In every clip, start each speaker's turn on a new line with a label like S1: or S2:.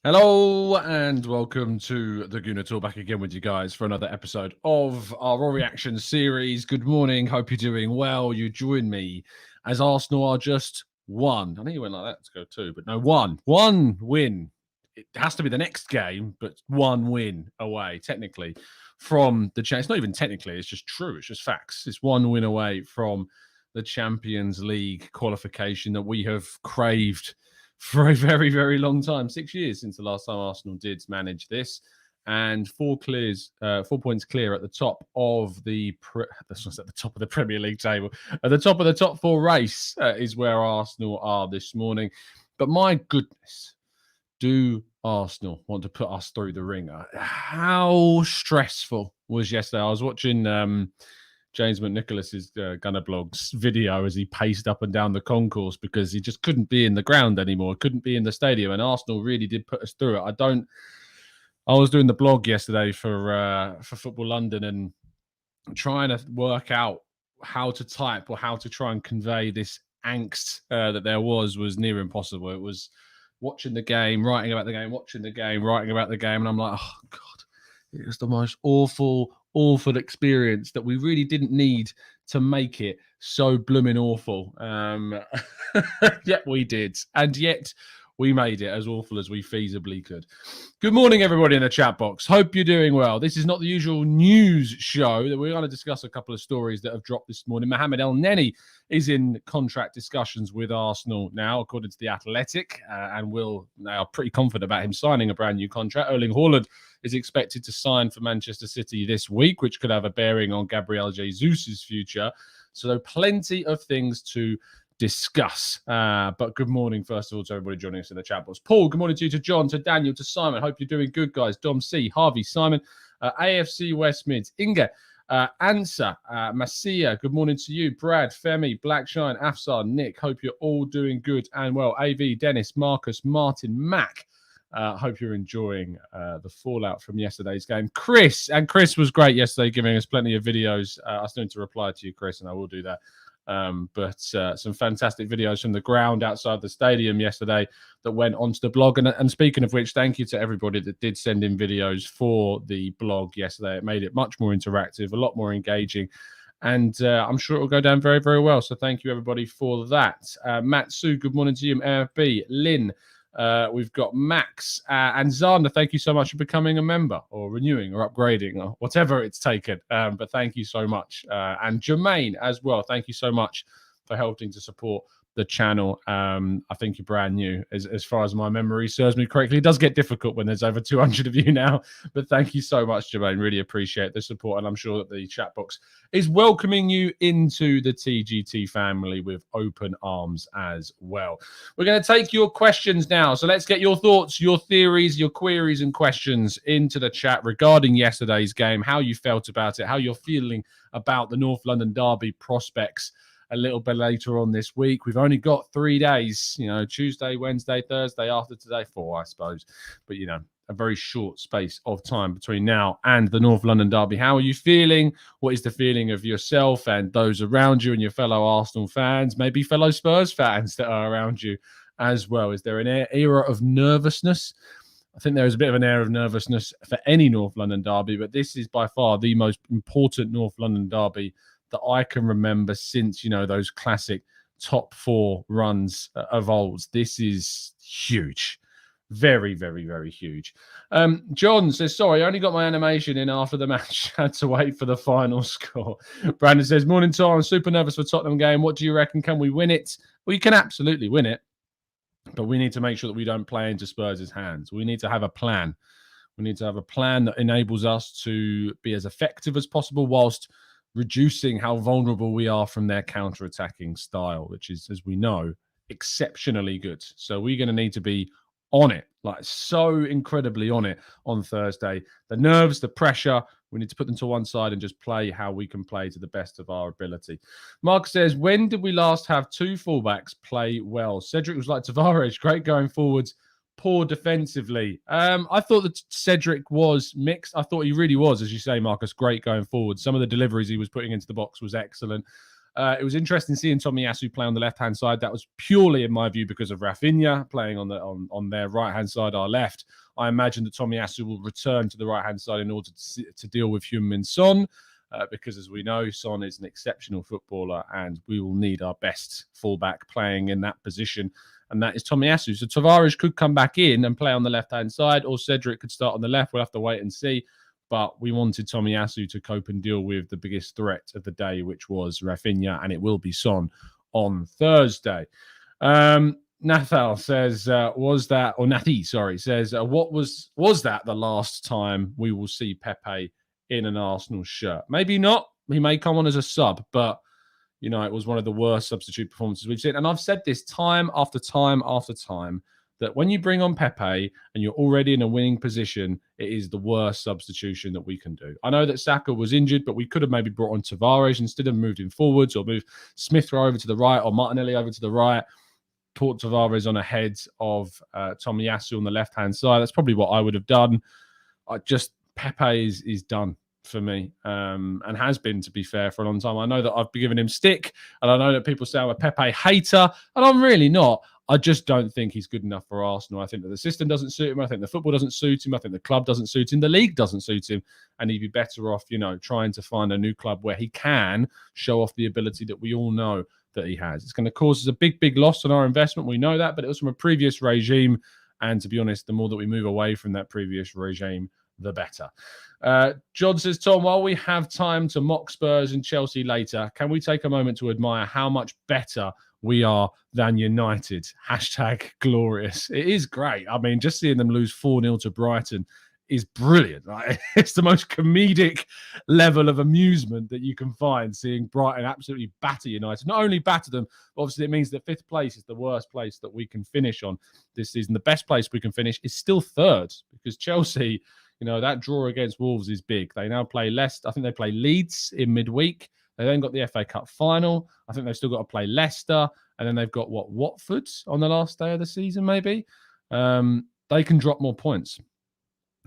S1: Hello and welcome to the Gooner Tour, back again with you guys for another episode of our Raw Reaction series. Good morning, hope you're doing well. You join me as Arsenal are just one. I know you went like that to go two, but no, one win. It has to be the next game, but one win away, technically, from the chance. It's not even technically, it's just true. It's just facts. It's one win away from the Champions League qualification that we have craved for a very, very long time. 6 years since the last time Arsenal did manage this, and 4 points clear at the top of the at the top of the Premier League table. At the top of the top 4 race is where Arsenal are this morning. But my goodness, do Arsenal want to put us through the ringer? How stressful was yesterday? I was watching James McNicholas's Gunner Blog's video as he paced up and down the concourse because he just couldn't be in the ground anymore, couldn't be in the stadium, and Arsenal really did put us through it. I was doing the blog yesterday for Football London and trying to work out how to type or how to try and convey this angst that there was near impossible. It was watching the game, writing about the game, watching the game, writing about the game, and I'm like, oh God, it was the most awful experience that we really didn't need to make it so blooming awful. Yet we did. And yet we made it as awful as we feasibly could. Good morning, everybody in the chat box. Hope you're doing well. This is not the usual news show. That we're going to discuss a couple of stories that have dropped this morning. Mohamed El Neni is in contract discussions with Arsenal now, according to The Athletic, and will now pretty confident about him signing a brand new contract. Erling Haaland is expected to sign for Manchester City this week, which could have a bearing on Gabriel Jesus' future. So plenty of things to discuss. But good morning, first of all, to everybody joining us in the chat box. Paul, good morning to you, to John, to Daniel, to Simon. Hope you're doing good, guys. Dom C, Harvey, Simon, AFC West Mids, Inga, Ansa, Masia, good morning to you. Brad, Femi, Blackshine, Afsar, Nick, hope you're all doing good and well. AV, Dennis, Marcus, Martin, Mac. Hope you're enjoying the fallout from yesterday's game. Chris was great yesterday, giving us plenty of videos. I still need to reply to you, Chris, and I will do that. But some fantastic videos from the ground outside the stadium yesterday that went onto the blog. And speaking of which, thank you to everybody that did send in videos for the blog yesterday. It made it much more interactive, a lot more engaging. And I'm sure it will go down very, very well. So thank you, everybody, for that. Matt Sue, good morning to you. MFB, Lynn, we've got Max and Zana. Thank you so much for becoming a member or renewing or upgrading or whatever it's taken. But thank you so much. And Jermaine as well. Thank you so much for helping to support the channel. I think you're brand new, as far as my memory serves me correctly. It does get difficult when there's over 200 of you now, but thank you so much, Jermaine. Really appreciate the support, and I'm sure that the chat box is welcoming you into the TGT family with open arms as well. We're going to take your questions now, so let's get your thoughts, your theories, your queries and questions into the chat regarding yesterday's game, how you felt about it, how you're feeling about the North London derby prospects a little bit later on this week. We've only got 3 days, Tuesday, Wednesday, Thursday, after today, 4, I suppose. But, a very short space of time between now and the North London derby. How are you feeling? What is the feeling of yourself and those around you and your fellow Arsenal fans, maybe fellow Spurs fans that are around you as well? Is there an era of nervousness? I think there is a bit of an air of nervousness for any North London derby, but this is by far the most important North London derby that I can remember since, those classic top 4 runs of old. This is huge. Very, very, very huge. John says, sorry, I only got my animation in after the match. Had to wait for the final score. Brandon says, morning, Tom. I'm super nervous for Tottenham game. What do you reckon? Can we win it? Well, you can absolutely win it, but we need to make sure that we don't play into Spurs' hands. We need to have a plan. We need to have a plan that enables us to be as effective as possible whilst reducing how vulnerable we are from their counter-attacking style, which is, as we know, exceptionally good. So we're going to need to be on it, like so incredibly on it on Thursday. The nerves, the pressure, we need to put them to one side and just play how we can play to the best of our ability. Mark says, when did we last have 2 fullbacks play well? Cedric was like Tavares, great going forwards, poor defensively. I thought that Cedric was mixed. I thought he really was, as you say, Marcus, great going forward. Some of the deliveries he was putting into the box was excellent. It was interesting seeing Tomiyasu play on the left-hand side. That was purely, in my view, because of Rafinha playing on their right-hand side, our left. I imagine that Tomiyasu will return to the right-hand side in order to deal with Heung-min Son, because, as we know, Son is an exceptional footballer, and we will need our best fullback playing in that position, and that is Tomiyasu. So Tavares could come back in and play on the left-hand side, or Cedric could start on the left. We'll have to wait and see. But we wanted Tomiyasu to cope and deal with the biggest threat of the day, which was Rafinha, and it will be Son on Thursday. Nathal says, Nathi, sorry, says, was that the last time we will see Pepe in an Arsenal shirt? Maybe not. He may come on as a sub, but it was one of the worst substitute performances we've seen. And I've said this time after time after time, that when you bring on Pepe and you're already in a winning position, it is the worst substitution that we can do. I know that Xhaka was injured, but we could have maybe brought on Tavares instead of moved him forwards, or moved Smith Rowe over to the right, or Martinelli over to the right, put Tavares on ahead of Tomiyasu on the left-hand side. That's probably what I would have done. Pepe is done for me, and has been, to be fair, for a long time. I know that I've been giving him stick, and I know that people say I'm a Pepe hater, and I'm really not. I just don't think he's good enough for Arsenal. I think that the system doesn't suit him. I think the football doesn't suit him. I think the club doesn't suit him. The league doesn't suit him. And he'd be better off, trying to find a new club where he can show off the ability that we all know that he has. It's going to cause us a big, big loss on our investment. We know that, but it was from a previous regime. And to be honest, the more that we move away from that previous regime, the better. John says, Tom, while we have time to mock Spurs and Chelsea later, can we take a moment to admire how much better we are than United? #glorious. It is great. I mean, just seeing them lose 4-0 to Brighton is brilliant, right? It's the most comedic level of amusement that you can find, seeing Brighton absolutely batter United. Not only batter them, but obviously it means that 5th place is the worst place that we can finish on this season. The best place we can finish is still 3rd, because Chelsea, that draw against Wolves is big. They now play Leicester. I think they play Leeds in midweek. They then got the FA Cup final. I think they've still got to play Leicester. And then they've got, Watford on the last day of the season, maybe? They can drop more points.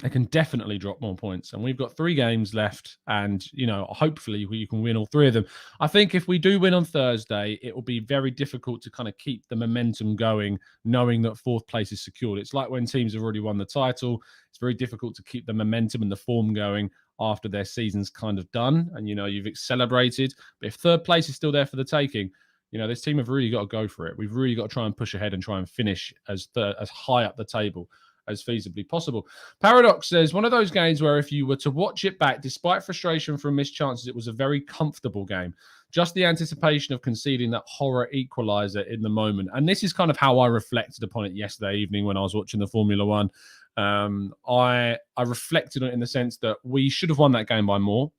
S1: They can definitely drop more points. And we've got 3 games left. And, hopefully you can win all 3 of them. I think if we do win on Thursday, it will be very difficult to kind of keep the momentum going, knowing that 4th place is secured. It's like when teams have already won the title. It's very difficult to keep the momentum and the form going after their season's kind of done. And, you've celebrated. But if 3rd place is still there for the taking, this team have really got to go for it. We've really got to try and push ahead and try and finish as high up the table as feasibly possible. Paradox says, one of those games where if you were to watch it back, despite frustration from missed chances, it was a very comfortable game. Just the anticipation of conceding that horror equaliser in the moment. And this is kind of how I reflected upon it yesterday evening when I was watching the Formula One. I reflected on it in the sense that we should have won that game by more.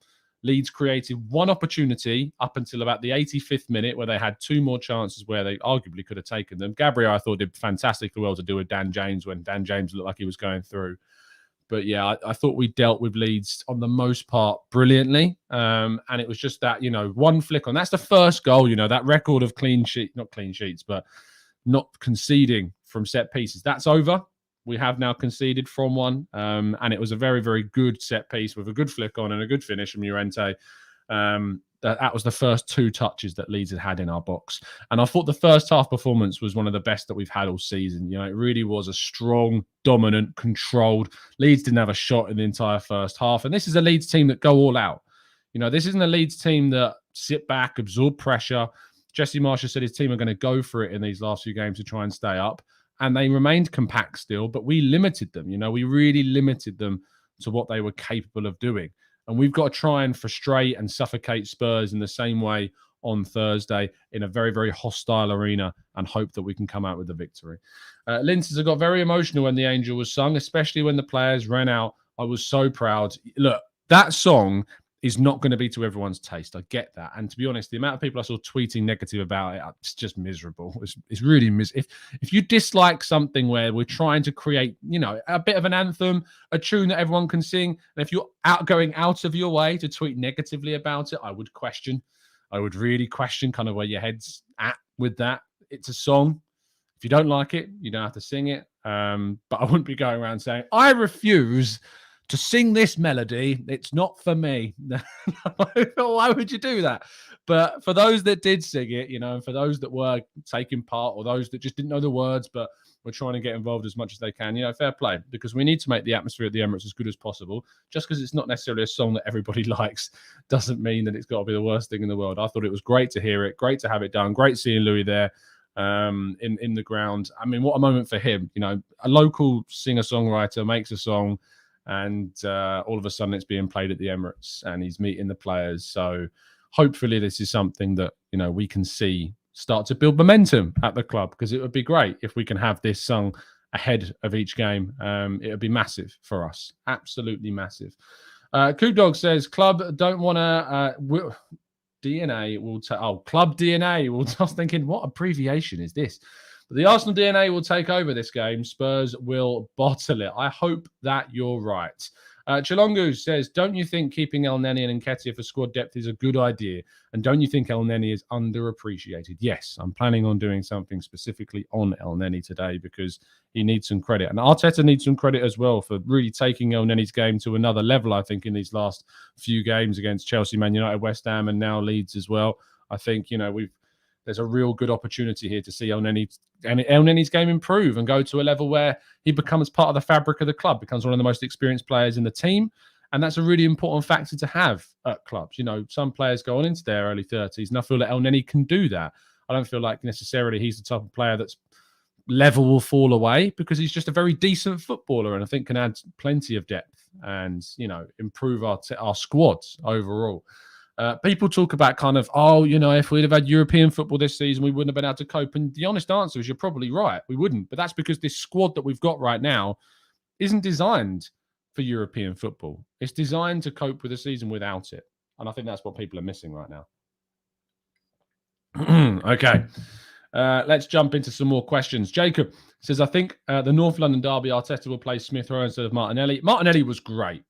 S1: Leeds created one opportunity up until about the 85th minute, where they had 2 more chances where they arguably could have taken them. Gabriel, I thought, did fantastically well to do with Dan James when Dan James looked like he was going through. But yeah, I thought we dealt with Leeds on the most part brilliantly. And it was just that, one flick on. That's the first goal, that record of not clean sheets, but not conceding from set pieces. That's over. We have now conceded from one, and it was a very, very good set piece with a good flick on and a good finish from Llorente. That was the first 2 touches that Leeds had in our box. And I thought the first half performance was one of the best that we've had all season. It really was a strong, dominant, controlled. Leeds didn't have a shot in the entire first half. And this is a Leeds team that go all out. This isn't a Leeds team that sit back, absorb pressure. Jesse Marshall said his team are going to go for it in these last few games to try and stay up. And they remained compact still, but we limited them. We really limited them to what they were capable of doing. And we've got to try and frustrate and suffocate Spurs in the same way on Thursday in a very, very hostile arena, and hope that we can come out with the victory. Lynn says, I got very emotional when the Angel was sung, especially when the players ran out. I was so proud. Look, that song is not going to be to everyone's taste. I get that. And to be honest, the amount of people I saw tweeting negative about it, it's just miserable. It's really miserable. If you dislike something where we're trying to create, a bit of an anthem, a tune that everyone can sing, and if you're going out of your way to tweet negatively about it, I would really question kind of where your head's at with that. It's a song. If you don't like it, you don't have to sing it. But I wouldn't be going around saying, I refuse to sing this melody. It's not for me. Why would you do that? But for those that did sing it, and for those that were taking part or those that just didn't know the words but were trying to get involved as much as they can, fair play, because we need to make the atmosphere at the Emirates as good as possible. Just because it's not necessarily a song that everybody likes doesn't mean that it's got to be the worst thing in the world. I thought it was great to hear it, great to have it done, great seeing Louis there in the ground. I mean, what a moment for him. A local singer-songwriter makes a song and all of a sudden it's being played at the Emirates and he's meeting the players. So hopefully this is something that, we can see start to build momentum at the club, because it would be great if we can have this sung ahead of each game. It would be massive for us. Absolutely massive. Coop Dog says, club don't want to... DNA will take... Oh, club DNA. Well, I was thinking, what abbreviation is this? But the Arsenal DNA will take over this game. Spurs will bottle it. I hope that you're right. Chilongu says, don't you think keeping Elneny and Nketiah for squad depth is a good idea? And don't you think Elneny is underappreciated? Yes, I'm planning on doing something specifically on Elneny today because he needs some credit. And Arteta needs some credit as well for really taking Elneny's game to another level, I think, in these last few games against Chelsea, Man United, West Ham, and now Leeds as well. I think, there's a real good opportunity here to see Elneny's game improve and go to a level where he becomes part of the fabric of the club, becomes one of the most experienced players in the team. And that's a really important factor to have at clubs. Some players go on into their early 30s, and I feel that Elneny can do that. I don't feel like necessarily he's the type of player that's level will fall away, because he's just a very decent footballer and I think can add plenty of depth and, improve our squads overall. People talk about kind of, if we'd have had European football this season, we wouldn't have been able to cope. And the honest answer is you're probably right. We wouldn't. But that's because this squad that we've got right now isn't designed for European football. It's designed to cope with a season without it. And I think that's what people are missing right now. Okay. Let's jump into some more questions. Jacob says, I think the North London derby, Arteta will play Smith Rowe instead of Martinelli. Martinelli was great.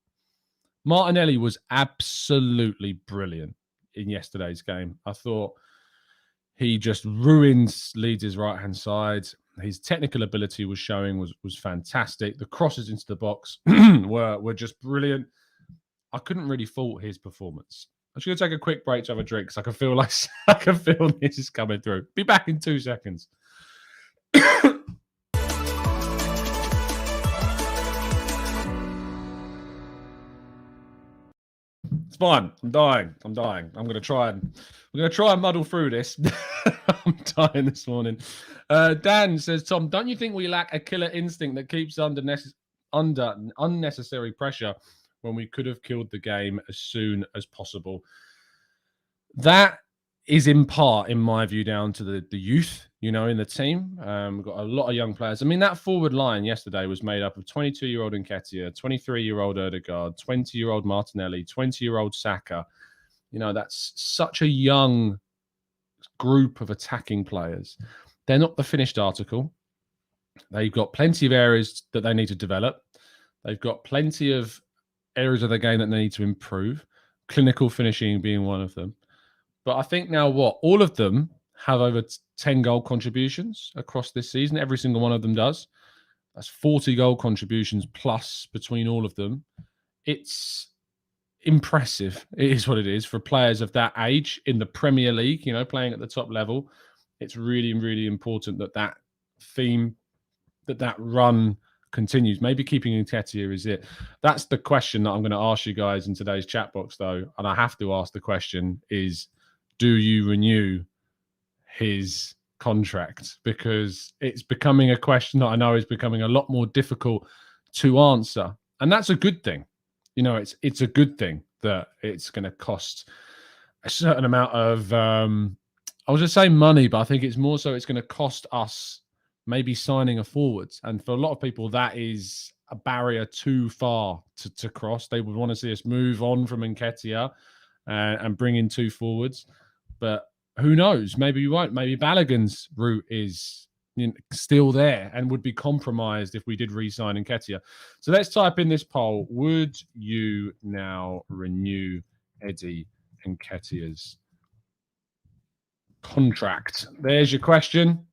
S1: Martinelli was absolutely brilliant in yesterday's game. I thought he just ruined Leeds' right-hand side. His technical ability was showing, was fantastic. The crosses into the box were just brilliant. I couldn't really fault his performance. I'm just going to take a quick break to have a drink because I can feel this is coming through. Be back in 2 seconds. It's fine. I'm dying. I'm going to try and muddle through this. I'm dying this morning. Dan says, Tom, don't you think we lack a killer instinct that keeps under unnecessary pressure when we could have killed the game as soon as possible? That is in part, in my view, down to the youth, in the team. We've got a lot of young players. I mean, that forward line yesterday was made up of 22-year-old Nketiah, 23-year-old Odegaard, 20-year-old Martinelli, 20-year-old Xhaka. That's such a young group of attacking players. They're not the finished article. They've got plenty of areas that they need to develop. They've got plenty of areas of the game that they need to improve, clinical finishing being one of them. But I think now all of them have over 10 goal contributions across this season. Every single one of them does. That's 40 goal contributions plus between all of them. It's impressive. It is what it is for players of that age in the Premier League, playing at the top level. It's really, really important that theme, that run continues. Maybe keeping Nketiah is it. That's the question that I'm going to ask you guys in today's chat box, though. And I have to ask the question is, do you renew his contract? Because it's becoming a question that I know is becoming a lot more difficult to answer. And that's a good thing. It's a good thing that it's going to cost a certain amount of, I was just saying money, but I think it's more so it's going to cost us maybe signing a forwards. And for a lot of people, that is a barrier too far to cross. They would want to see us move on from Nketiah and bring in 2 forwards. But who knows? Maybe we won't. Maybe Balogun's route is still there and would be compromised if we did re-sign Nketiah. So let's type in this poll. Would you now renew Eddie Nketiah's contract? There's your question.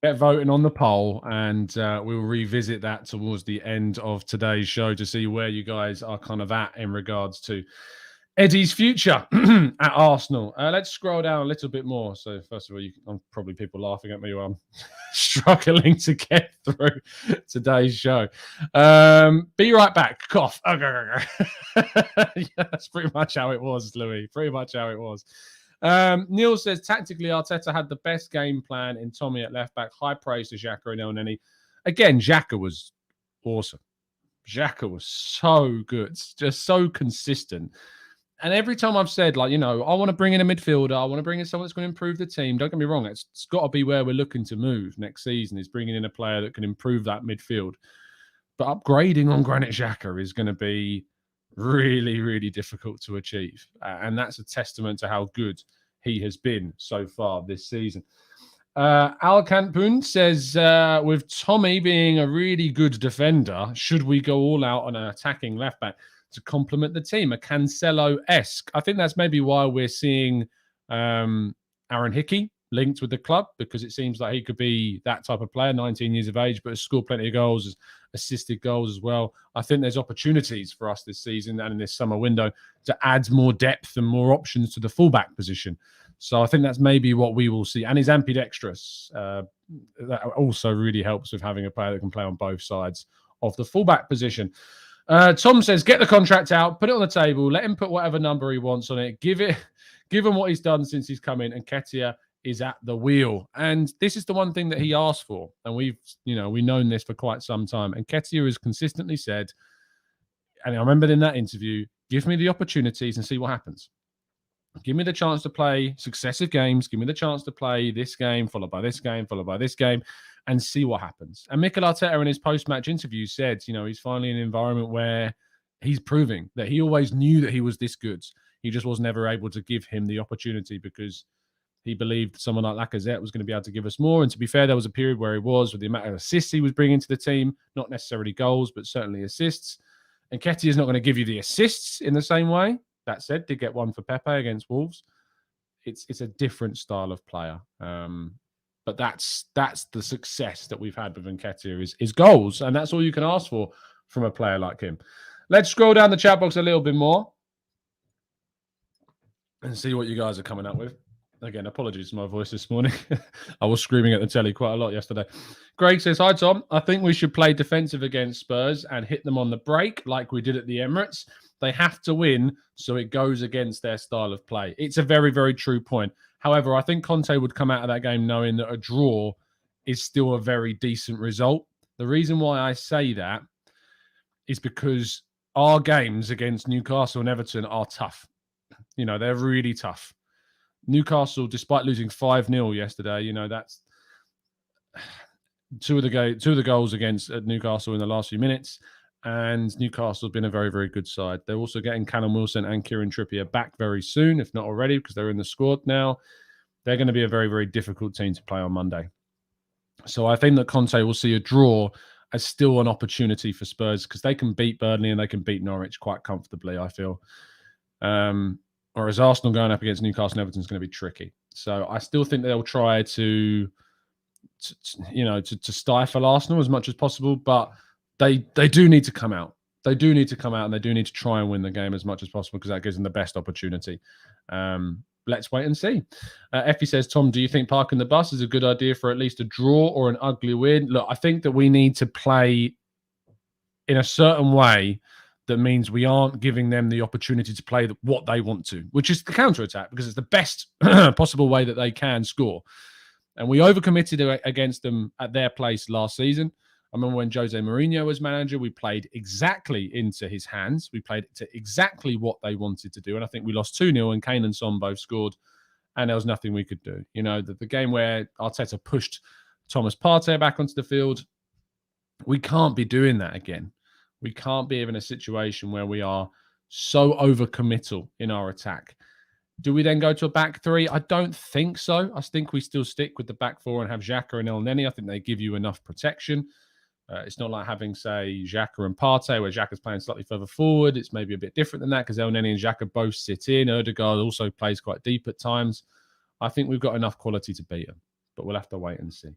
S1: Get voting on the poll, and we'll revisit that towards the end of today's show to see where you guys are kind of at in regards to Eddie's future at Arsenal. Let's scroll down a little bit more. So first of all, probably people laughing at me while I'm struggling to get through today's show. Be right back. Cough. Yeah, that's pretty much how it was, Louis. Pretty much how it was. Neil says, tactically, Arteta had the best game plan in Tommy at left back. High praise to Xhaka and Elneny. Again, Xhaka was awesome. Xhaka was so good, just so consistent. And every time I've said, like, I want to bring in a midfielder, I want to bring in someone that's going to improve the team. Don't get me wrong, it's got to be where we're looking to move next season, is bringing in a player that can improve that midfield. But upgrading on Granit Xhaka is going to be really, really difficult to achieve. And that's a testament to how good he has been so far this season. Al Kantpun says, with Tommy being a really good defender, should we go all out on an attacking left back to complement the team? A Cancelo-esque. I think that's maybe why we're seeing Aaron Hickey linked with the club, because it seems like he could be that type of player, 19 years of age, but has scored plenty of goals, has assisted goals as well. I think there's opportunities for us this season and in this summer window to add more depth and more options to the fullback position. So I think that's maybe what we will see. And his ambidextrous, that also really helps with having a player that can play on both sides of the fullback position. Tom says, get the contract out, put it on the table, let him put whatever number he wants on it, give him what he's done since he's come in, and Nketiah is at the wheel. And this is the one thing that he asked for. And we've known this for quite some time. And Nketiah has consistently said, and I remember in that interview, give me the opportunities and see what happens. Give me the chance to play successive games. Give me the chance to play this game, followed by this game, followed by this game, and see what happens. And Mikel Arteta in his post-match interview said, he's finally in an environment where he's proving that he always knew that he was this good. He just was never able to give him the opportunity because he believed someone like Lacazette was going to be able to give us more. And to be fair, there was a period where he was, with the amount of assists he was bringing to the team, not necessarily goals, but certainly assists. And Nketiah is not going to give you the assists in the same way. That said, did get one for Pepe against Wolves. It's a different style of player. But that's the success that we've had with Nketiah is goals. And that's all you can ask for from a player like him. Let's scroll down the chat box a little bit more and see what you guys are coming up with. Again, apologies for my voice this morning. I was screaming at the telly quite a lot yesterday. Greg says, hi, Tom. I think we should play defensive against Spurs and hit them on the break like we did at the Emirates. They have to win, so it goes against their style of play. It's a very, very true point. However, I think Conte would come out of that game knowing that a draw is still a very decent result. The reason why I say that is because our games against Newcastle and Everton are tough. They're really tough. Newcastle, despite losing 5-0 yesterday, that's two of the goals against Newcastle in the last few minutes. And Newcastle have been a very, very good side. They're also getting Callum Wilson and Kieran Trippier back very soon, if not already, because they're in the squad now. They're going to be a very, very difficult team to play on Monday. So I think that Conte will see a draw as still an opportunity for Spurs, because they can beat Burnley and they can beat Norwich quite comfortably, I feel. Whereas Arsenal going up against Newcastle and Everton is going to be tricky. So I still think they'll try to stifle Arsenal as much as possible, but they do need to come out. They do need to come out and they do need to try and win the game as much as possible, because that gives them the best opportunity. Let's wait and see. Effie says, Tom, do you think parking the bus is a good idea for at least a draw or an ugly win? Look, I think that we need to play in a certain way that means we aren't giving them the opportunity to play what they want to, which is the counter-attack, because it's the best possible way that they can score. And we overcommitted against them at their place last season. I remember when Jose Mourinho was manager, we played exactly into his hands. We played to exactly what they wanted to do. And I think we lost 2-0 and Kane and Son both scored. And there was nothing we could do. The game where Arteta pushed Thomas Partey back onto the field, we can't be doing that again. We can't be in a situation where we are so overcommittal in our attack. Do we then go to a back three? I don't think so. I think we still stick with the back four and have Xhaka and Elneny. I think they give you enough protection. It's not like having, say, Xhaka and Partey, where Xhaka's playing slightly further forward. It's maybe a bit different than that because Elneny and Xhaka both sit in. Ødegaard also plays quite deep at times. I think we've got enough quality to beat them, but we'll have to wait and see.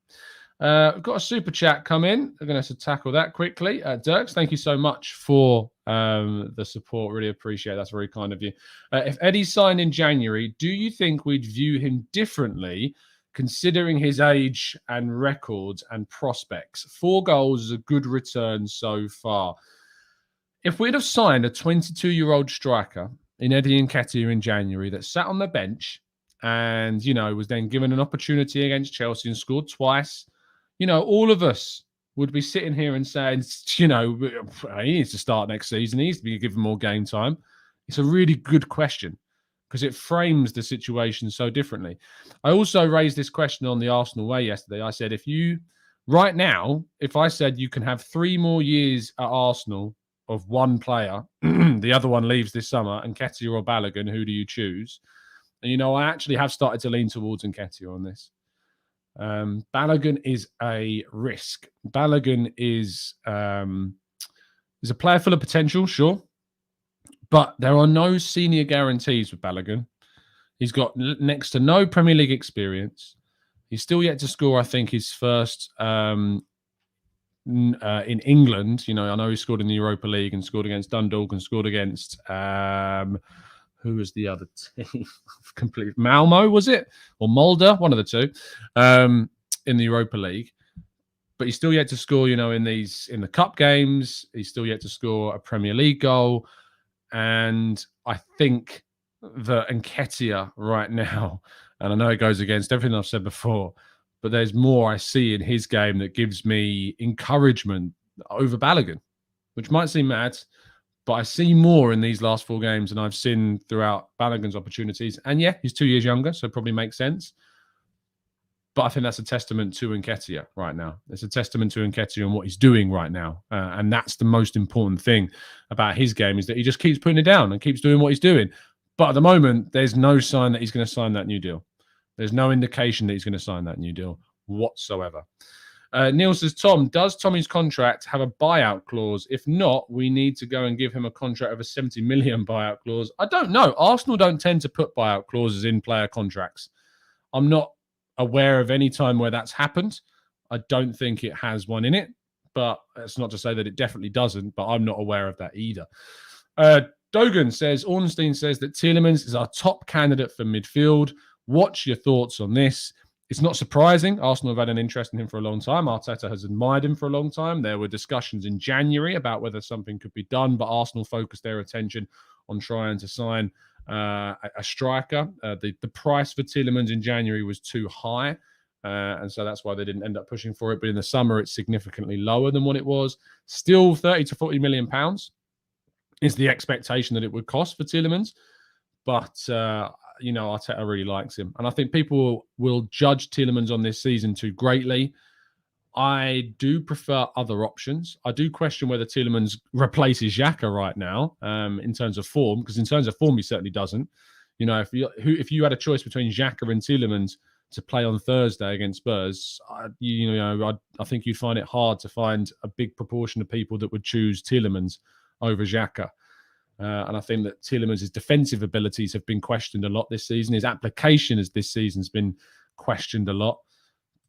S1: We've got a super chat come in. We're going to tackle that quickly. Dirks, thank you so much for the support. Really appreciate it. That's very kind of you. If Eddie signed in January, do you think we'd view him differently considering his age and records and prospects? 4 goals is a good return so far. If we'd have signed a 22-year-old striker in Eddie Nketiah in January that sat on the bench and, was then given an opportunity against Chelsea and scored twice, all of us would be sitting here and saying, he needs to start next season. He needs to be given more game time. It's a really good question because it frames the situation so differently. I also raised this question on the Arsenal Way yesterday. I said, right now, if I said you can have 3 more years at Arsenal of one player, the other one leaves this summer, Nketiah or Balogun, who do you choose? And, I actually have started to lean towards Nketiah on this. Balogun is a risk. Balogun is a player full of potential, sure, but there are no senior guarantees with Balogun. He's got next to no Premier League experience. He's still yet to score, I think, his first in England. I know he scored in the Europa League and scored against Dundalk and scored against who was the other team? Complete Malmo, was it? Or Mulder? One of the two in the Europa League. But he's still yet to score, in the cup games. He's still yet to score a Premier League goal. And I think that Nketiah right now, and I know it goes against everything I've said before, but there's more I see in his game that gives me encouragement over Balogun, which might seem mad, but I see more in these last 4 games than I've seen throughout Balogun's opportunities. And yeah, he's 2 years younger, so it probably makes sense. But I think that's a testament to Nketiah right now. It's a testament to Nketiah and what he's doing right now. And that's the most important thing about his game, is that he just keeps putting it down and keeps doing what he's doing. But at the moment, there's no sign that he's going to sign that new deal. There's no indication that he's going to sign that new deal whatsoever. Neil says, Tom, does Tommy's contract have a buyout clause? If not, we need to go and give him a contract of a 70 million buyout clause. I don't know. Arsenal don't tend to put buyout clauses in player contracts. I'm not aware of any time where that's happened. I don't think it has one in it, but it's not to say that it definitely doesn't, but I'm not aware of that either. Dogan says, Ornstein says that Tielemans is our top candidate for midfield. What's your thoughts on this? It's not surprising. Arsenal have had an interest in him for a long time. Arteta has admired him for a long time. There were discussions in January about whether something could be done, but Arsenal focused their attention on trying to sign a striker. The price for Tielemans in January was too high, and so that's why they didn't end up pushing for it. But in the summer, it's significantly lower than what it was. Still 30 to 40 million pounds is the expectation that it would cost for Tielemans. But, Arteta really likes him. And I think people will judge Tielemans on this season too greatly. I do prefer other options. I do question whether Tielemans replaces Xhaka right now in terms of form, because in terms of form, he certainly doesn't. If you had a choice between Xhaka and Tielemans to play on Thursday against Spurs, I think you'd find it hard to find a big proportion of people that would choose Tielemans over Xhaka. And I think that Tielemans' defensive abilities have been questioned a lot this season. His application as this season's been questioned a lot.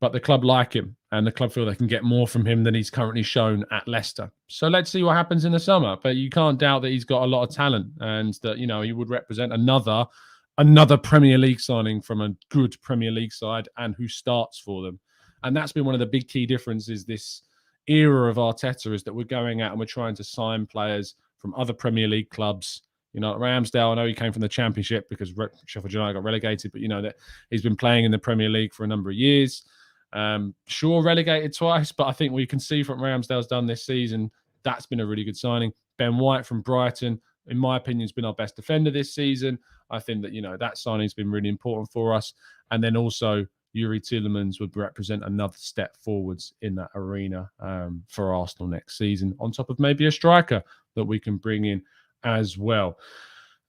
S1: But the club like him, and the club feel they can get more from him than he's currently shown at Leicester. So let's see what happens in the summer. But you can't doubt that he's got a lot of talent, and that he would represent another Premier League signing from a good Premier League side and who starts for them. And that's been one of the big key differences this era of Arteta, is that we're going out and we're trying to sign players from other Premier League clubs. Ramsdale, I know he came from the Championship because Sheffield United got relegated, but that he's been playing in the Premier League for a number of years. Sure, relegated twice, but I think we can see from Ramsdale's done this season, that's been a really good signing. Ben White from Brighton, in my opinion, has been our best defender this season. I think that, that signing's been really important for us. And then also, Yuri Tielemans would represent another step forwards in that arena for Arsenal next season, on top of maybe a striker that we can bring in as well.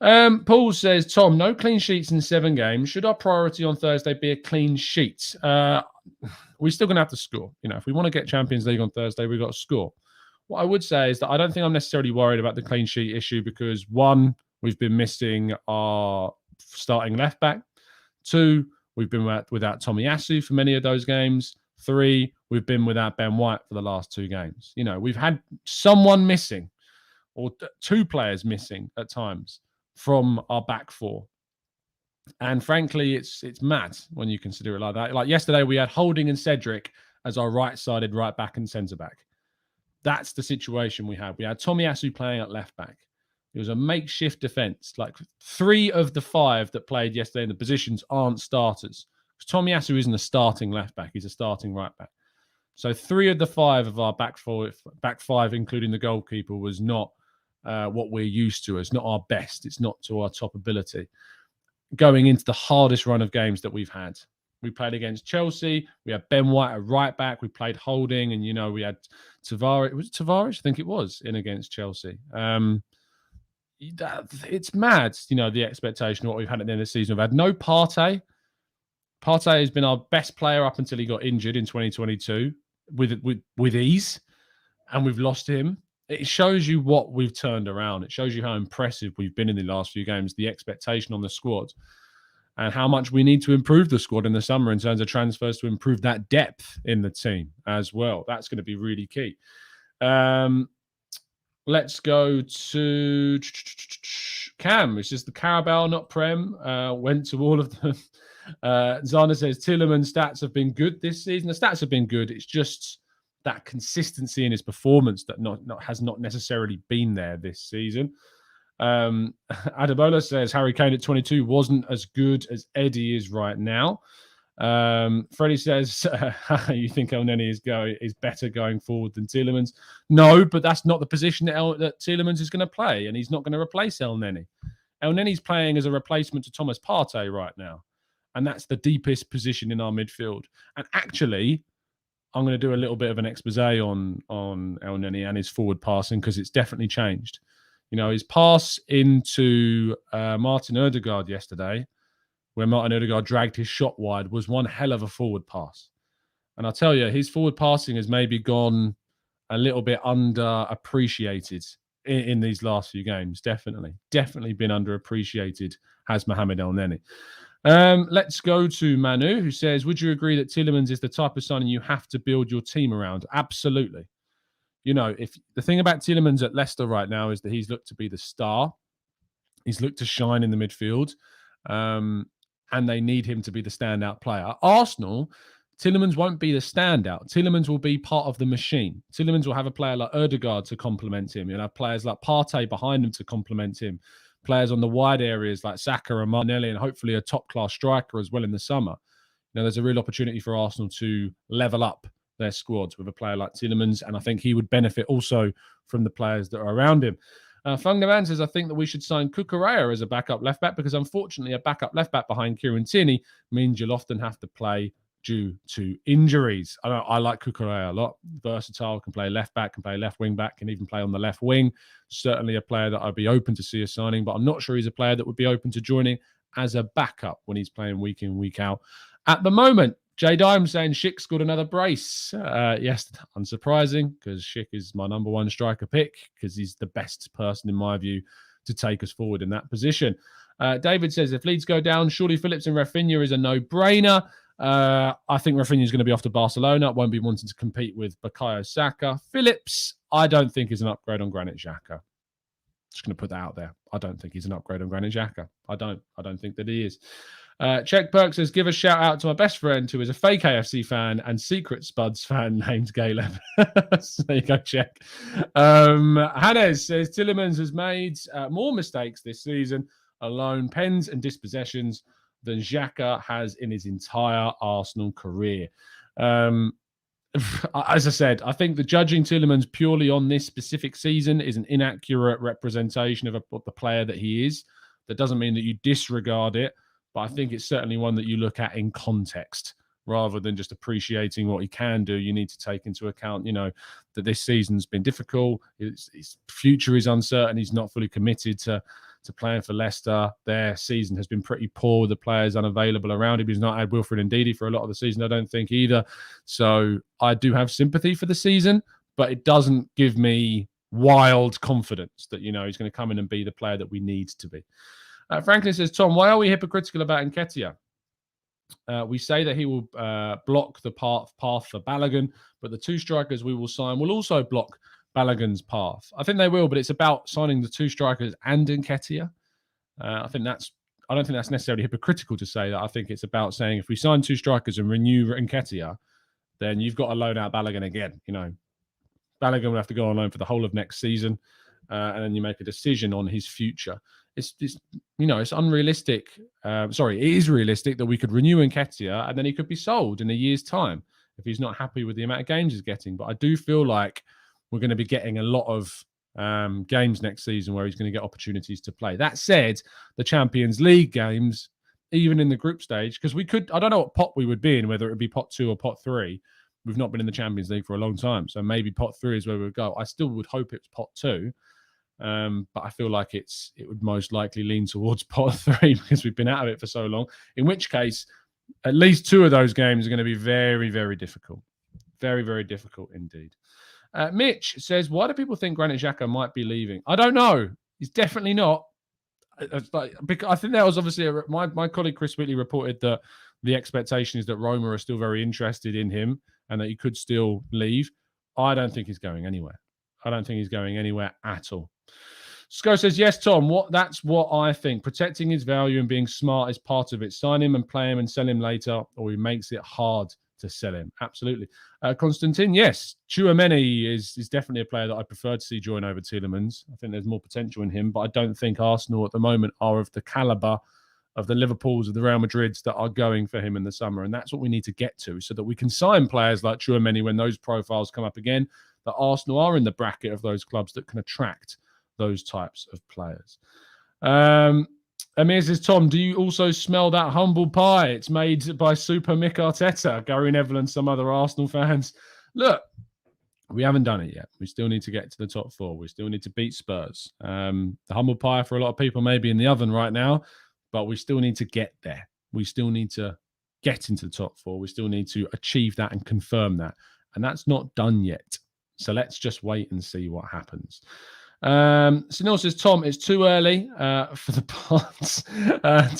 S1: Paul says, Tom, no clean sheets in 7 games. Should our priority on Thursday be a clean sheet? We're still going to have to score. If we want to get Champions League on Thursday, we've got to score. What I would say is that I don't think I'm necessarily worried about the clean sheet issue because, 1, we've been missing our starting left back. 2, we've been without Tomiyasu for many of those games. 3, we've been without Ben White for the last 2 games. You know, we've had someone missing or 2 players missing at times from our back 4. And frankly, it's mad when you consider it like that. Like yesterday, we had Holding and Cedric as our right-sided right back and centre back. That's the situation we had. We had Tomiyasu playing at left back. It was a makeshift defence. Like 3 of the 5 that played yesterday in the positions aren't starters. Tomiyasu isn't a starting left back; he's a starting right back. So 3 of the 5 of our back 5, including the goalkeeper, was not what we're used to. It's not our best. It's not to our top ability. Going into the hardest run of games that we've had. We played against Chelsea. We had Ben White at right back. We played Holding, and we had Tavares. Was it Tavares? I think it was in against Chelsea. It's mad, the expectation of what we've had at the end of the season. We've had no Partey. Partey has been our best player up until he got injured in 2022 with ease, and we've lost him. It shows you what we've turned around. It shows you how impressive we've been in the last few games, the expectation on the squad, and how much we need to improve the squad in the summer in terms of transfers to improve that depth in the team as well. That's going to be really key. Let's go to Cam. It's just the Carabao, not Prem. Went to all of them. Zana says Tielemans' stats have been good this season. The stats have been good. It's just that consistency in his performance that has not necessarily been there this season. Adebola says Harry Kane at 22 wasn't as good as Eddie is right now. Freddie says, you think El Neni is better going forward than Tielemans? No, but that's not the position that Tielemans is going to play, and he's not going to replace El Neni. El Neni's playing as a replacement to Thomas Partey right now, and that's the deepest position in our midfield. And actually, I'm going to do a little bit of an expose on El Neni and his forward passing, because it's definitely changed. His pass into Martin Ødegaard yesterday, where Martin Ødegaard dragged his shot wide, was one hell of a forward pass. And I'll tell you, his forward passing has maybe gone a little bit underappreciated in these last few games. Definitely been underappreciated, has Mohamed El Neni. Let's go to Manu, who says, would you agree that Tielemans is the type of signing you have to build your team around? Absolutely. If the thing about Tielemans at Leicester right now is that he's looked to be the star. He's looked to shine in the midfield. And they need him to be the standout player. At Arsenal, Tielemans won't be the standout. Tielemans will be part of the machine. Tielemans will have a player like Ødegaard to complement him. You'll have players like Partey behind him to complement him. Players on the wide areas like Xhaka and Martinelli, and hopefully a top-class striker as well in the summer. There's a real opportunity for Arsenal to level up their squads with a player like Tielemans, and I think he would benefit also from the players that are around him. Fung Navan says, I think that we should sign Cucurella as a backup left back, because unfortunately a backup left back behind Kieran Tierney means you'll often have to play due to injuries. I like Cucurella a lot. Versatile, can play left back, can play left wing back, can even play on the left wing. Certainly a player that I'd be open to see a signing, but I'm not sure he's a player that would be open to joining as a backup when he's playing week in, week out. At the moment, Jay Dime saying Schick scored another brace. Yes, unsurprising, because Schick is my number 1 striker pick, because he's the best person, in my view, to take us forward in that position. David says, if Leeds go down, surely Phillips and Rafinha is a no-brainer. I think Rafinha is going to be off to Barcelona. Won't be wanting to compete with Bukayo Saka. Phillips, I don't think is an upgrade on Granit Xhaka. Just going to put that out there. I don't think he's an upgrade on Granit Xhaka. I don't think that he is. Czech Perk says, give a shout out to my best friend who is a fake AFC fan and secret Spuds fan named Caleb. So there you go, Czech. Hannes says, Tielemans has made more mistakes this season alone, pens and dispossessions, than Xhaka has in his entire Arsenal career. As I said, I think the judging Tielemans purely on this specific season is an inaccurate representation of the player that he is. That doesn't mean that you disregard it, but I think it's certainly one that you look at in context rather than just appreciating what he can do. You need to take into account, that this season's been difficult. His future is uncertain. He's not fully committed to playing for Leicester. Their season has been pretty poor with the players unavailable around him. He's not had Wilfred Ndidi for a lot of the season, I don't think, either. So I do have sympathy for the season, but it doesn't give me wild confidence that, he's going to come in and be the player that we need to be. Franklin says, Tom, why are we hypocritical about Nketiah? We say that he will block the path for Balogun, but the 2 strikers we will sign will also block Balogun's path. I think they will, but it's about signing the 2 strikers and Nketiah. I don't think that's necessarily hypocritical to say that. I think it's about saying if we sign 2 strikers and renew Nketiah, then you've got to loan out Balogun again. Balogun will have to go on loan for the whole of next season, and then you make a decision on his future. It's unrealistic. It is realistic that we could renew Nketiah and then he could be sold in a year's time if he's not happy with the amount of games he's getting. But I do feel like we're going to be getting a lot of games next season where he's going to get opportunities to play. That said, the Champions League games, even in the group stage, because I don't know what pot we would be in, whether it would be pot 2 or pot 3. We've not been in the Champions League for a long time, so maybe pot 3 is where we would go. I still would hope it's pot 2, but I feel like it would most likely lean towards pot 3 because we've been out of it for so long. In which case, at least 2 of those games are going to be very, very difficult. Very, very difficult indeed. Mitch says, why do people think Granit Xhaka might be leaving? I don't know. He's definitely not. Because I think that was obviously my colleague Chris Whitley reported that the expectation is that Roma are still very interested in him and that he could still leave. I don't think he's going anywhere. I don't think he's going anywhere at all. Sco says, yes, Tom, that's what I think. Protecting his value and being smart is part of it. Sign him and play him and sell him later, or he makes it hard to sell him. Absolutely. Constantine, yes, Tchouaméni is definitely a player that I prefer to see join over Tielemans. I think there's more potential in him, but I don't think Arsenal at the moment are of the calibre of the Liverpools, of the Real Madrids that are going for him in the summer. And that's what we need to get to so that we can sign players like Tchouaméni when those profiles come up again, that Arsenal are in the bracket of those clubs that can attract those types of players. Amir says, Tom, do you also smell that humble pie? It's made by Super Mick Arteta, Gary Neville and some other Arsenal fans. Look, we haven't done it yet. We still need to get to the top 4. We still need to beat Spurs. The humble pie for a lot of people may be in the oven right now, but we still need to get there. We still need to get into the top 4. We still need to achieve that and confirm that. And that's not done yet. So let's just wait and see what happens. Sunil says, Tom, it's too early for the pods.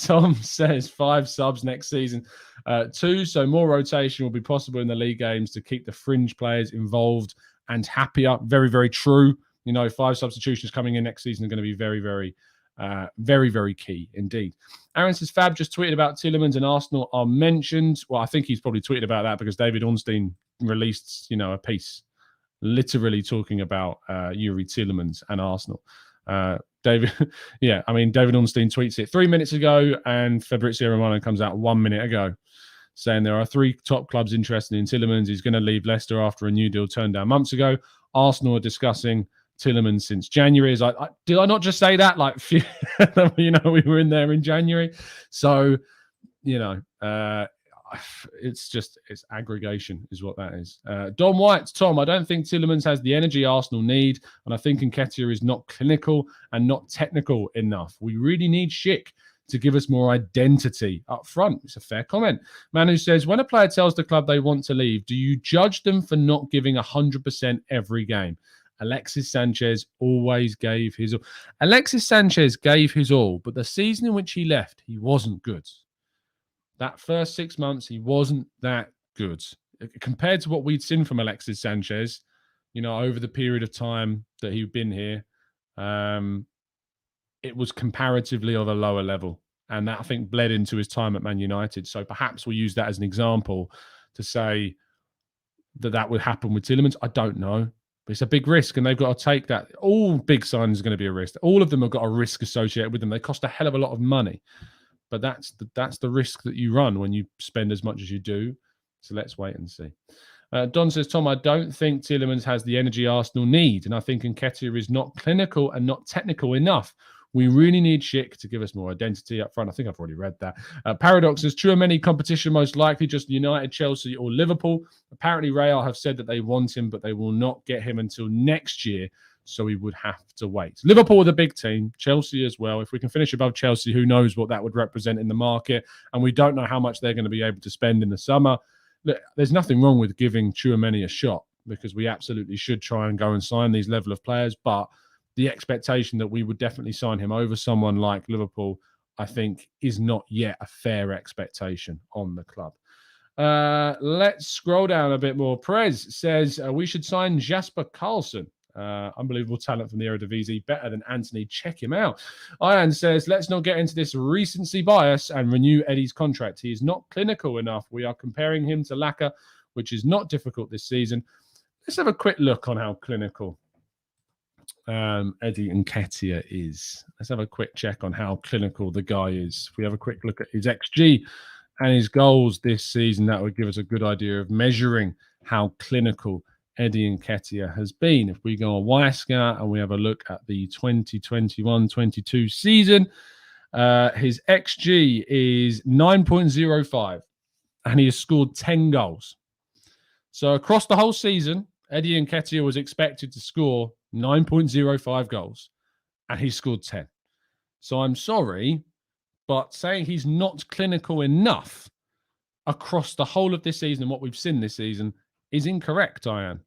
S1: Tom says 5 subs next season. 2, so more rotation will be possible in the league games to keep the fringe players involved and happier. Very, very true. 5 substitutions coming in next season are going to be very, very, very, very key indeed. Aaron says, Fab just tweeted about Tielemans and Arsenal are mentioned. Well, I think he's probably tweeted about that because David Ornstein released, a piece literally talking about Yuri Tielemans and Arsenal. David Ornstein tweets it 3 minutes ago, and Fabrizio Romano comes out 1 minute ago saying there are 3 top clubs interested in Tielemans. He's going to leave Leicester after a new deal turned down months ago. Arsenal are discussing Tielemans since January. Did I not just say that? We were in there in January. So, it's aggregation is what that is. Don White, Tom, I don't think Tielemans has the energy Arsenal need, and I think Nketiah is not clinical and not technical enough. We really need Schick to give us more identity up front. It's a fair comment. Manu says, when a player tells the club they want to leave, do you judge them for not giving 100% every game? Alexis Sanchez always gave his all. Alexis Sanchez gave his all, but the season in which he left, he wasn't good. That first 6 months, he wasn't that good. Compared to what we'd seen from Alexis Sanchez, over the period of time that he'd been here, it was comparatively of a lower level. And that, I think, bled into his time at Man United. So perhaps we'll use that as an example to say that would happen with Tielemans. I don't know. But it's a big risk, and they've got to take that. All big signings are going to be a risk. All of them have got a risk associated with them. They cost a hell of a lot of money. But that's the risk that you run when you spend as much as you do. So let's wait and see. Don says, Tom, I don't think Tielemans has the energy Arsenal need, and I think Nketiah is not clinical and not technical enough. We really need Schick to give us more identity up front. I think I've already read that. Paradox says, Tchouaméni competition most likely just United, Chelsea or Liverpool. Apparently Real have said that they want him, but they will not get him until next year. So we would have to wait. Liverpool are the big team, Chelsea as well. If we can finish above Chelsea, who knows what that would represent in the market. And we don't know how much they're going to be able to spend in the summer. Look, there's nothing wrong with giving Tchouaméni a shot because we absolutely should try and go and sign these level of players. But the expectation that we would definitely sign him over someone like Liverpool, I think, is not yet a fair expectation on the club. Let's scroll down a bit more. Prez says we should sign Jasper Carlson. Unbelievable talent from the Eredivisie, better than Anthony. Check him out. Ian says, let's not get into this recency bias and renew Eddie's contract. He is not clinical enough. We are comparing him to Xhaka, which is not difficult this season. Let's have a quick look on how clinical Eddie Nketiah is. Let's have a quick check on how clinical the guy is. If we have a quick look at his XG and his goals this season, that would give us a good idea of measuring how clinical Eddie Nketiah has been. If we go on Wyscout and we have a look at the 2021-22 season, his XG is 9.05 and he has scored 10 goals. So across the whole season, Eddie Nketiah was expected to score 9.05 goals and he scored 10. So I'm sorry, but saying he's not clinical enough across the whole of this season and what we've seen this season is incorrect, I am.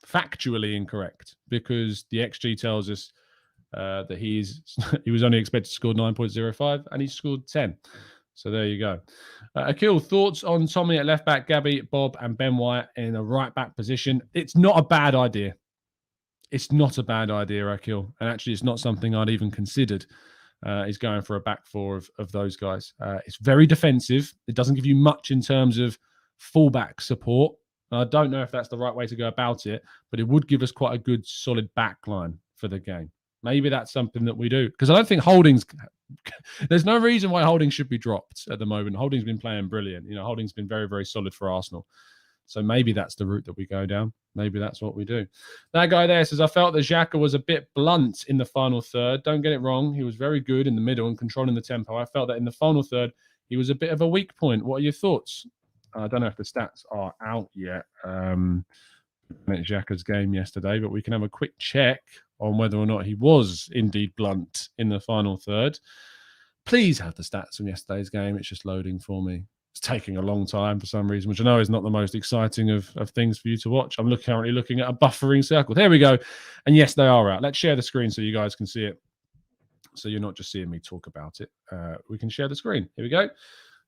S1: Factually incorrect, because the XG tells us that he was only expected to score 9.05 and he scored 10. So there you go. Akil, thoughts on Tommy at left back, Gabby, Bob and Ben White in a right back position? It's not a bad idea. It's not a bad idea, Akil. And actually, it's not something I'd even considered. Is going for a back four of those guys. It's very defensive. It doesn't give you much in terms of fullback support. I don't know if that's the right way to go about it, but it would give us quite a good, solid back line for the game. Maybe that's something that we do. Because I don't think Holding's... There's no reason why Holding should be dropped at the moment. Holding's been playing brilliant. You know, Holding's been very, very solid for Arsenal. So maybe that's the route that we go down. Maybe that's what we do. That guy there says, I felt that Xhaka was a bit blunt in the final third. Don't get it wrong. He was very good in the middle and controlling the tempo. I felt that in the final third, he was a bit of a weak point. What are your thoughts? I don't know if the stats are out yet. Xhaka's game yesterday, but we can have a quick check on whether or not he was indeed blunt in the final third. Please have the stats from yesterday's game. It's just loading for me. It's taking a long time for some reason, which I know is not the most exciting of things for you to watch. I'm currently looking at a buffering circle. There we go. And yes, they are out. Let's share the screen so you guys can see it. So you're not just seeing me talk about it. We can share the screen. Here we go.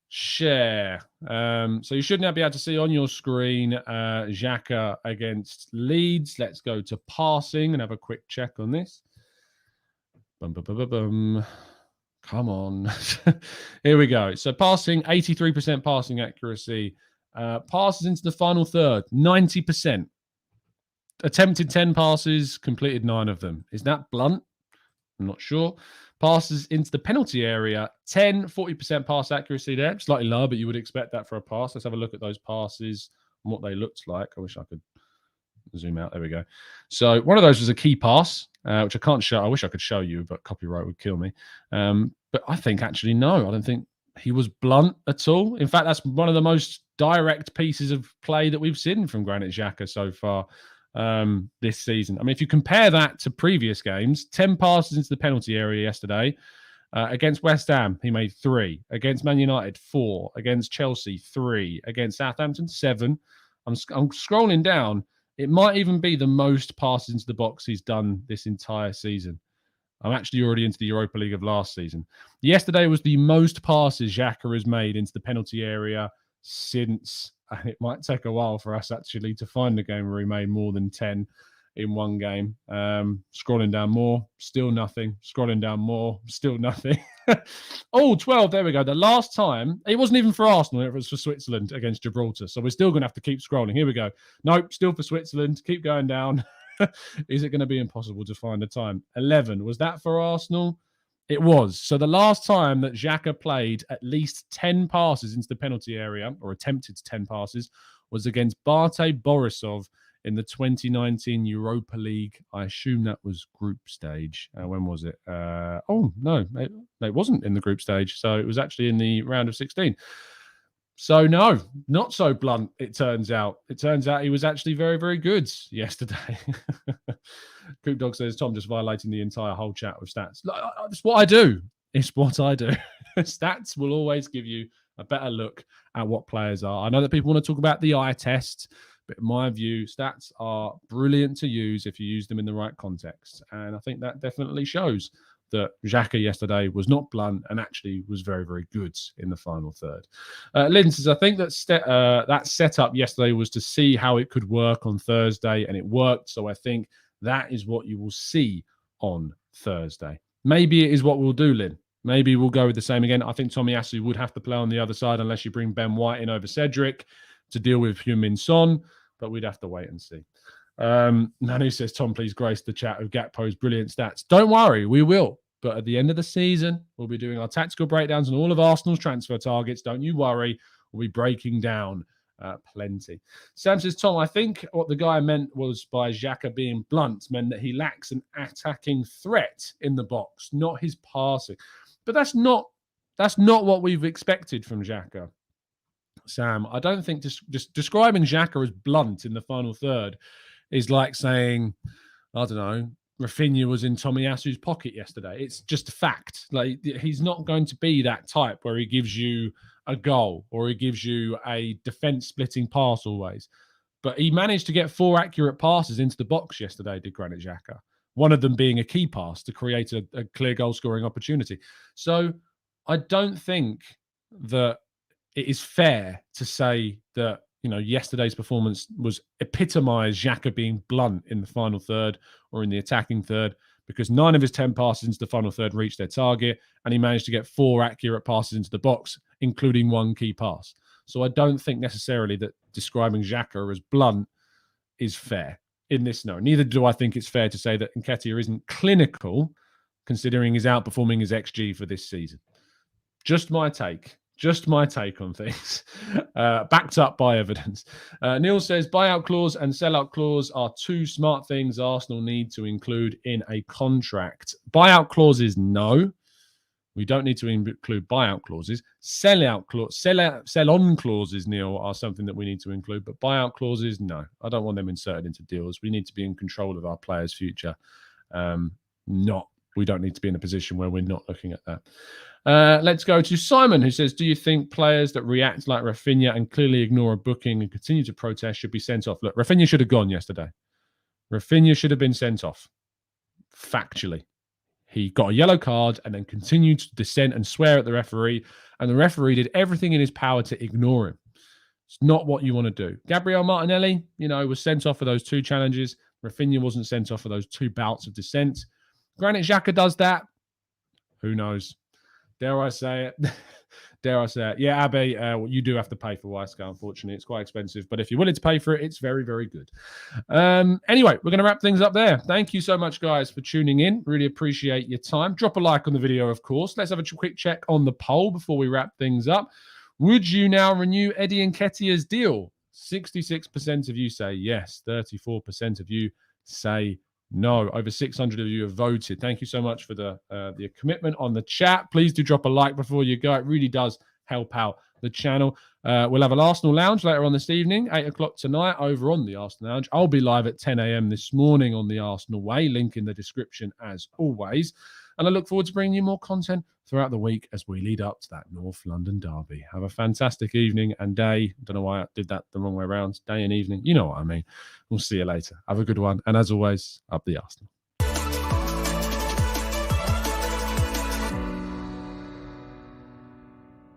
S1: Share. So you should now be able to see on your screen Xhaka against Leeds. Let's go to passing and have a quick check on this. Bum, bum, bum, bum, bum. Come on. Here we go. So passing, 83% passing accuracy. Passes into the final third, 90%. Attempted 10 passes, completed 9 of them. Is that blunt? I'm not sure. Passes into the penalty area, 40% pass accuracy there. Slightly lower, but you would expect that for a pass. Let's have a look at those passes and what they looked like. I wish I could zoom out. There we go. So one of those was a key pass, which I can't show. I wish I could show you, but copyright would kill me. But I think actually, no, I don't think he was blunt at all. In fact, that's one of the most direct pieces of play that we've seen from Granit Xhaka so far this season. I mean, if you compare that to previous games, 10 passes into the penalty area yesterday. Against West Ham, he made 3. Against Man United, 4. Against Chelsea, 3. Against Southampton, 7. I'm scrolling down. It might even be the most passes into the box he's done this entire season. I'm actually already into the Europa League of last season. Yesterday was the most passes Xhaka has made into the penalty area since, and it might take a while for us actually to find a game where he made more than 10 in one game. Scrolling down more, still nothing. Scrolling down more, still nothing. 12, there we go. The last time, it wasn't even for Arsenal, it was for Switzerland against Gibraltar. So we're still going to have to keep scrolling. Here we go. Nope, still for Switzerland. Keep going down. Is it going to be impossible to find a time? 11. Was that for Arsenal? It was. So the last time that Xhaka played at least 10 passes into the penalty area, or attempted 10 passes, was against Bate Borisov in the 2019 Europa League. I assume that was group stage. When was it? No, it wasn't in the group stage. So it was actually in the round of 16. So no, not so blunt, it turns out. It turns out he was actually very, very good yesterday. Coop Dog says, Tom just violating the entire whole chat with stats. It's what I do. It's what I do. Stats will always give you a better look at what players are. I know that people want to talk about the eye test, but in my view, stats are brilliant to use if you use them in the right context. And I think that definitely shows that Xhaka yesterday was not blunt and actually was very, very good in the final third. Lynn says, I think that setup yesterday was to see how it could work on Thursday, and it worked. So I think that is what you will see on Thursday. Maybe it is what we'll do, Lynn. Maybe we'll go with the same again. I think Tomiyasu would have to play on the other side unless you bring Ben White in over Cedric to deal with Heung-min Son, but we'd have to wait and see. Nanu says, Tom, please grace the chat of Gakpo's brilliant stats. Don't worry, we will. But at the end of the season, we'll be doing our tactical breakdowns on all of Arsenal's transfer targets. Don't you worry. We'll be breaking down plenty. Sam says, Tom, I think what the guy meant was by Xhaka being blunt meant that he lacks an attacking threat in the box, not his passing. But that's not what we've expected from Xhaka. Sam, I don't think just describing Xhaka as blunt in the final third is like saying, I don't know, Rafinha was in Tomiyasu's pocket yesterday. It's just a fact. Like, he's not going to be that type where he gives you a goal or he gives you a defense splitting pass always. But he managed to get 4 accurate passes into the box yesterday, did Granit Xhaka. One of them being a key pass to create a clear goal scoring opportunity. So I don't think that it is fair to say that, you know, yesterday's performance was epitomized Xhaka being blunt in the final third or in the attacking third, because 9 of his 10 passes into the final third reached their target, and he managed to get 4 accurate passes into the box, including 1 key pass. So I don't think necessarily that describing Xhaka as blunt is fair in this scenario. Neither do I think it's fair to say that Nketiah isn't clinical, considering he's outperforming his XG for this season. Just my take on things, backed up by evidence. Neil says, buyout clause and sellout clause are 2 smart things Arsenal need to include in a contract. Buyout clauses, no. We don't need to include buyout clauses. Sell-on clauses, Neil, are something that we need to include, but buyout clauses, no. I don't want them inserted into deals. We need to be in control of our players' future. We don't need to be in a position where we're not looking at that. Let's go to Simon, who says, do you think players that react like Rafinha and clearly ignore a booking and continue to protest should be sent off? Look, Rafinha should have gone yesterday. Rafinha should have been sent off. Factually. He got a yellow card and then continued to dissent and swear at the referee, and the referee did everything in his power to ignore him. It's not what you want to do. Gabriel Martinelli, was sent off for those 2 challenges. Rafinha wasn't sent off for those 2 bouts of dissent. Granit Xhaka does that. Who knows? Dare I say it? Yeah, Abby, you do have to pay for Wisecout, unfortunately. It's quite expensive. But if you're willing to pay for it, it's very, very good. Anyway, we're going to wrap things up there. Thank you so much, guys, for tuning in. Really appreciate your time. Drop a like on the video, of course. Let's have a quick check on the poll before we wrap things up. Would you now renew Eddie Nketiah's deal? 66% of you say yes. 34% of you say no. Over 600 of you have voted. Thank you so much for the commitment on the chat. Please do drop a like before you go. It really does help out the channel. We'll have an Arsenal Lounge later on this evening, 8 o'clock tonight, over on the Arsenal Lounge. I'll be live at 10 a.m. this morning on the Arsenal Way. Link in the description as always. And I look forward to bringing you more content throughout the week as we lead up to that North London derby. Have a fantastic evening and day. I don't know why I did that the wrong way around. Day and evening. You know what I mean. We'll see you later. Have a good one. And as always, up the Arsenal.